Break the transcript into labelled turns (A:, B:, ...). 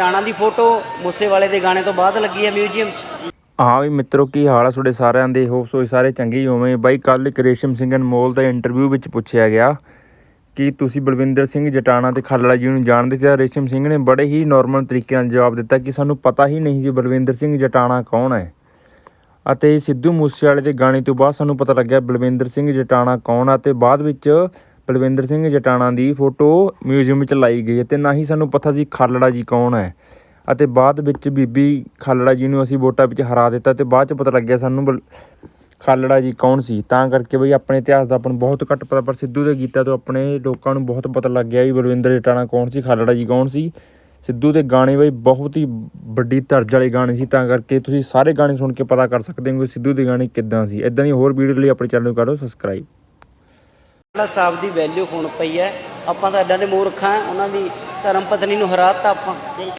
A: ਜਟਾਣਾ ਦੀ photo ਮੂਸੇਵਾਲੇ ਦੇ ਗਾਣੇ ਤੋਂ ਬਾਅਦ ਲੱਗੀ ਹੈ ਮਿਊਜ਼ੀਅਮ 'ਚ।
B: ਹਾਂ ਵੀ ਮਿੱਤਰੋ, ਕੀ ਹਾਲ ਆ ਤੁਹਾਡੇ ਸਾਰਿਆਂ ਦੇ? ਹੋਪ ਸੋ ਸਾਰੇ ਚੰਗੇ ਹੀ ਹੋਵੇਂ। ਬਾਈ ਕੱਲ੍ਹ ਇੱਕ ਰੇਸ਼ਮ ਸਿੰਘ ਅਨਮੋਲ ਦਾ ਇੰਟਰਵਿਊ ਵਿੱਚ ਪੁੱਛਿਆ ਗਿਆ ਕਿ ਤੁਸੀਂ ਬਲਵਿੰਦਰ ਸਿੰਘ ਜਟਾਣਾ ਤੇ ਖਾਲੜਾ ਜੀ ਨੂੰ ਜਾਣਦੇ ਸੀ? ਤਾਂ ਰੇਸ਼ਮ ਸਿੰਘ ਨੇ ਬੜੇ ਹੀ ਨੋਰਮਲ ਤਰੀਕੇ ਨਾਲ ਜਵਾਬ ਦਿੱਤਾ ਕਿ ਸਾਨੂੰ ਪਤਾ ਹੀ ਨਹੀਂ ਸੀ ਬਲਵਿੰਦਰ ਸਿੰਘ ਜਟਾਣਾ ਕੌਣ ਹੈ। ਅਤੇ ਸਿੱਧੂ ਮੂਸੇਵਾਲੇ ਦੇ ਗਾਣੇ ਤੋਂ ਬਾਅਦ ਸਾਨੂੰ ਪਤਾ ਲੱਗਿਆ ਬਲਵਿੰਦਰ ਸਿੰਘ ਜਟਾਣਾ ਕੌਣ ਆ। ਅਤੇ ਬਾਅਦ ਵਿੱਚ ਬਲਵਿੰਦਰ ਸਿੰਘ ਜਟਾਣਾ ਦੀ ਫੋਟੋ ਮਿਊਜ਼ੀਅਮ ਵਿੱਚ ਲਾਈ ਗਈ ਅਤੇ ਨਾ ਹੀ ਸਾਨੂੰ ਪਤਾ ਸੀ ਖਾਲੜਾ ਜੀ ਕੌਣ ਹੈ। ਅਤੇ ਬਾਅਦ ਵਿੱਚ ਬੀਬੀ ਖਾਲੜਾ ਜੀ ਨੂੰ ਅਸੀਂ ਵੋਟਾਂ ਵਿੱਚ ਹਰਾ ਦਿੱਤਾ ਅਤੇ ਬਾਅਦ 'ਚ ਪਤਾ ਲੱਗਿਆ ਸਾਨੂੰ ਖਾਲੜਾ ਜੀ ਕੌਣ ਸੀ। ਤਾਂ ਕਰਕੇ ਬਈ ਆਪਣੇ ਇਤਿਹਾਸ ਦਾ ਆਪਾਂ ਨੂੰ ਬਹੁਤ ਘੱਟ ਪਤਾ, ਪਰ ਸਿੱਧੂ ਦੇ ਗੀਤਾਂ ਤੋਂ ਆਪਣੇ ਲੋਕਾਂ ਨੂੰ ਬਹੁਤ ਪਤਾ ਲੱਗ ਗਿਆ ਵੀ ਬਲਵਿੰਦਰ ਜਟਾਣਾ ਕੌਣ ਸੀ, ਖਾਲੜਾ ਜੀ ਕੌਣ ਸੀ। ਸਿੱਧੂ ਦੇ ਗਾਣੇ ਬਈ ਬਹੁਤ ਹੀ ਵੱਡੀ ਤਰਜ਼ ਵਾਲੇ ਗਾਣੇ ਸੀ, ਤਾਂ ਕਰਕੇ ਤੁਸੀਂ ਸਾਰੇ ਗਾਣੇ ਸੁਣ ਕੇ ਪਤਾ ਕਰ ਸਕਦੇ ਹੋ ਕਿ ਸਿੱਧੂ ਦੇ ਗਾਣੇ ਕਿੱਦਾਂ ਸੀ। ਇੱਦਾਂ ਦੀ ਹੋਰ ਵੀਡੀਓ ਲਈ ਆਪਣੇ ਚੈਨਲ ਨੂੰ ਕਰੋ ਸਬਸਕ੍ਰਾਈਬ।
A: ਖਾਲੜਾ ਸਾਹਿਬ ਦੀ ਵੈਲਿਊ ਹੁਣ ਪਈ ਹੈ, ਆਪਾਂ ਤਾਂ ਐਡਾ ਦੇ ਮੂਰਖ ਹਾਂ, ਉਹਨਾਂ ਦੀ ਧਰਮ ਪਤਨੀ ਨੂੰ ਹਰਾ ਦਿੱਤਾ ਆਪਾਂ।